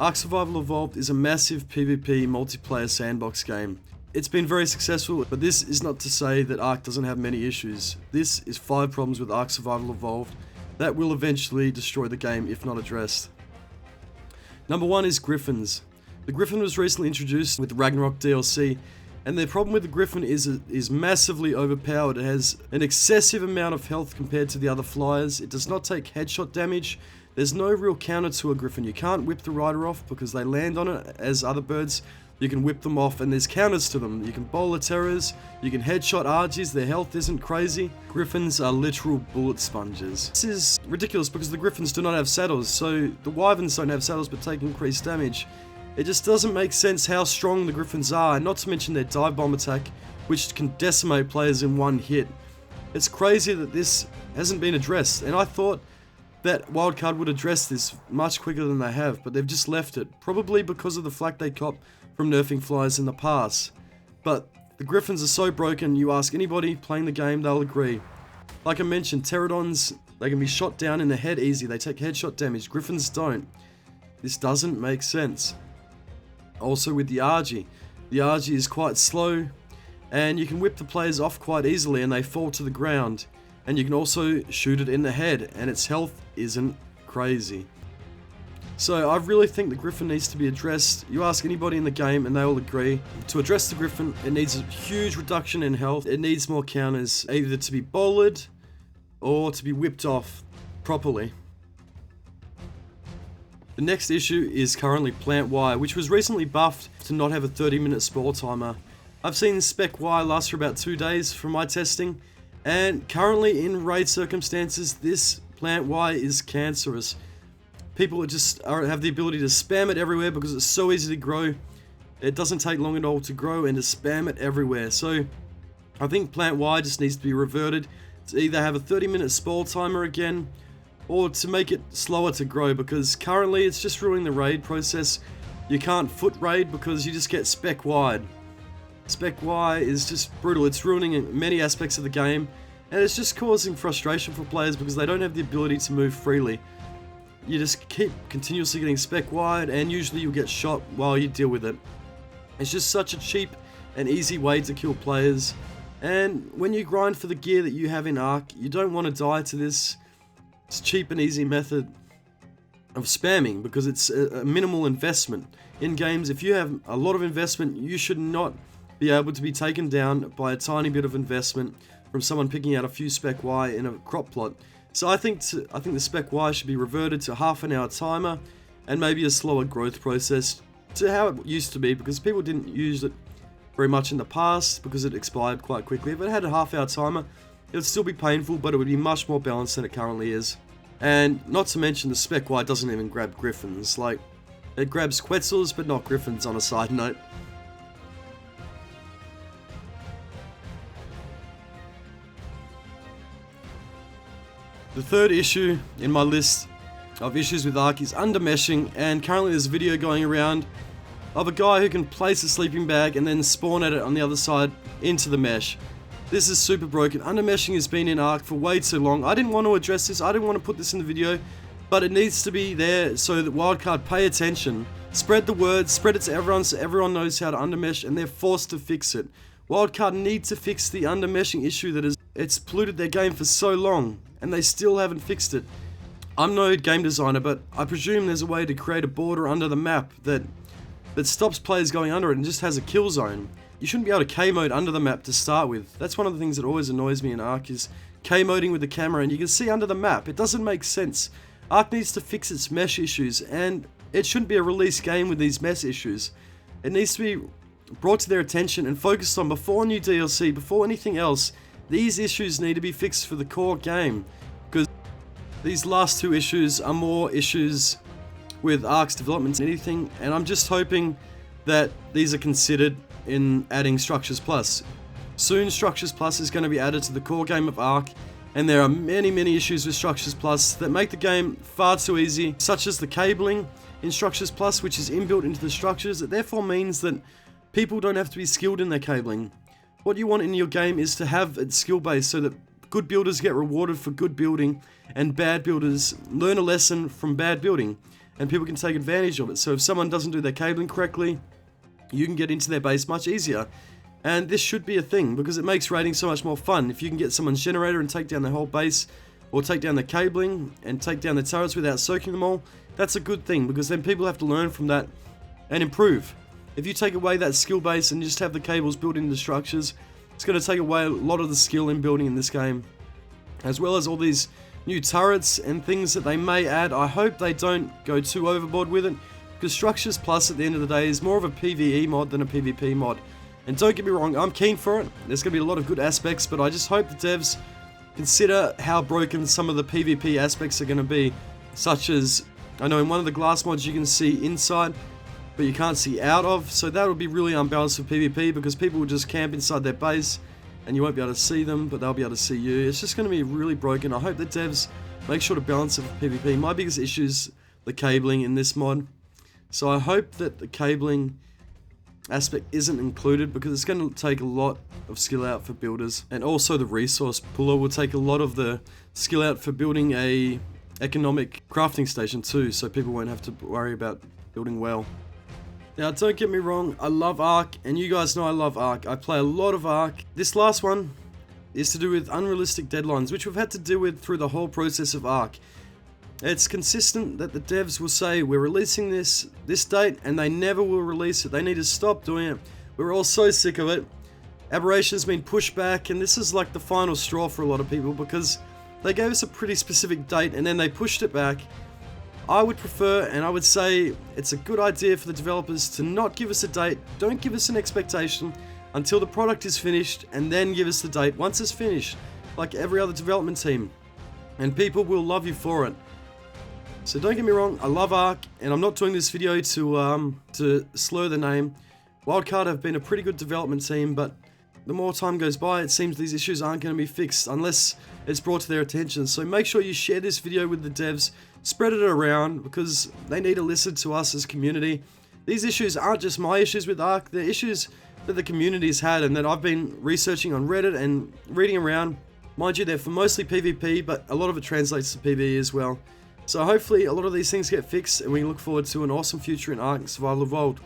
ARK Survival Evolved is a massive PvP multiplayer sandbox game. It's been very successful, but this is not to say that ARK doesn't have many issues. This is 5 problems with ARK Survival Evolved that will eventually destroy the game if not addressed. Number 1 is Griffins. The Griffin was recently introduced with the Ragnarok DLC, and the problem with the Griffin is massively overpowered. It has an excessive amount of health compared to the other flyers. It does not take headshot damage. There's no real counter to a Griffin. You can't whip the rider off because they land on it as other birds. You can whip them off and there's counters to them. You can bowl the terrors, you can headshot Argies, their health isn't crazy. Griffins are literal bullet sponges. This is ridiculous because the Griffins do not have saddles, so the Wyverns don't have saddles but take increased damage. It just doesn't make sense how strong the Griffins are, and not to mention their dive bomb attack, which can decimate players in one hit. It's crazy that this hasn't been addressed, and I thought that Wildcard would address this much quicker than they have, but they've just left it, probably because of the flack they cop from nerfing flyers in the past. But the Griffins are so broken, you ask anybody playing the game, they'll agree. Like I mentioned, Pterodons, they can be shot down in the head easy, they take headshot damage, Griffins don't. This doesn't make sense. Also with the Argy is quite slow, and you can whip the players off quite easily and they fall to the ground. And you can also shoot it in the head, and its health isn't crazy. So I really think the Griffin needs to be addressed. You ask anybody in the game and they will agree. To address the Griffin, it needs a huge reduction in health. It needs more counters, either to be bowled or to be whipped off properly. The next issue is currently Plant Y, which was recently buffed to not have a 30-minute spawn timer. I've seen Spec Y last for about 2 days from my testing, and currently in raid circumstances, this Plant Y is cancerous. People have the ability to spam it everywhere because it's so easy to grow. It doesn't take long at all to grow and to spam it everywhere. So I think Plant Y just needs to be reverted to either have a 30-minute spawn timer again, or to make it slower to grow, because currently it's just ruining the raid process. You can't foot raid because you just get Spec Y'd. Spec Y is just brutal. It's ruining many aspects of the game, and it's just causing frustration for players because they don't have the ability to move freely. You just keep continuously getting Spec Y'd, and usually you'll get shot while you deal with it. It's just such a cheap and easy way to kill players, and when you grind for the gear that you have in ARK, you don't want to die to this cheap and easy method of spamming because it's a minimal investment. In games, if you have a lot of investment, you should not be able to be taken down by a tiny bit of investment from someone picking out a few Spec Y in a crop plot. So I think the Spec Y should be reverted to half an hour timer and maybe a slower growth process to how it used to be, because people didn't use it very much in the past because it expired quite quickly. If it had a half hour timer, it would still be painful, but it would be much more balanced than it currently is. And not to mention the Spec Y doesn't even grab Griffins. Like, it grabs Quetzals but not Griffins, on a side note. The third issue in my list of issues with ARK is undermeshing, and currently there's a video going around of a guy who can place a sleeping bag and then spawn at it on the other side into the mesh. This is super broken. Undermeshing has been in ARK for way too long. I didn't want to address this, I didn't want to put this in the video, but it needs to be there so that Wildcard pay attention. Spread the word, spread it to everyone so everyone knows how to undermesh, and they're forced to fix it. Wildcard need to fix the undermeshing issue it's polluted their game for so long, and they still haven't fixed it. I'm no game designer, but I presume there's a way to create a border under the map that stops players going under it and just has a kill zone. You shouldn't be able to K-mode under the map to start with. That's one of the things that always annoys me in ARK, is K-moding with the camera and you can see under the map. It doesn't make sense. ARK needs to fix its mesh issues, and it shouldn't be a release game with these mesh issues. It needs to be brought to their attention and focused on before new DLC, before anything else. These issues need to be fixed for the core game, because these last 2 issues are more issues with ARK's development than anything, and I'm just hoping that these are considered in adding Structures Plus. Soon Structures Plus is going to be added to the core game of ARK, and there are many issues with Structures Plus that make the game far too easy, such as the cabling in Structures Plus, which is inbuilt into the structures. It therefore means that people don't have to be skilled in their cabling. What you want in your game is to have it skill based so that good builders get rewarded for good building and bad builders learn a lesson from bad building. and people can take advantage of it. So if someone doesn't do their cabling correctly, you can get into their base much easier. And this should be a thing, because it makes raiding so much more fun. If you can get someone's generator and take down their whole base, or take down the cabling and take down the turrets without soaking them all, that's a good thing, because then people have to learn from that and improve. If you take away that skill base and just have the cables built into the structures, it's going to take away a lot of the skill in building in this game. As well as all these new turrets and things that they may add. I hope they don't go too overboard with it, because Structures Plus at the end of the day is more of a PvE mod than a PvP mod. And don't get me wrong, I'm keen for it. There's going to be a lot of good aspects, but I just hope the devs consider how broken some of the PvP aspects are going to be. Such as, I know in one of the glass mods you can see inside, but you can't see out of. So that would be really unbalanced for PvP, because people will just camp inside their base and you won't be able to see them, but they'll be able to see you. It's just going to be really broken. I hope the devs make sure to balance it for PvP. My biggest issue is the cabling in this mod. So I hope that the cabling aspect isn't included, because it's going to take a lot of skill out for builders. And also the resource puller will take a lot of the skill out for building a economic crafting station too, so people won't have to worry about building well. Now don't get me wrong, I love ARK, and you guys know I love ARK. I play a lot of ARK. This last one is to do with unrealistic deadlines, which we've had to deal with through the whole process of ARK. It's consistent that the devs will say, we're releasing this date, and they never will release it. They need to stop doing it. We're all so sick of it. Aberration's been pushed back, and this is like the final straw for a lot of people, because they gave us a pretty specific date and then they pushed it back. I would prefer, and I would say it's a good idea for the developers to not give us a date. Don't give us an expectation until the product is finished, and then give us the date once it's finished, like every other development team, and people will love you for it. So don't get me wrong, I love ARK, and I'm not doing this video to slur the name. Wildcard have been a pretty good development team, but the more time goes by, it seems these issues aren't going to be fixed unless it's brought to their attention. So make sure you share this video with the devs, spread it around, because they need to listen to us as community. These issues aren't just my issues with ARK, they're issues that the community's had and that I've been researching on Reddit and reading around. Mind you, they're for mostly PvP, but a lot of it translates to PvE as well. So hopefully a lot of these things get fixed, and we look forward to an awesome future in ARK Survival Evolved.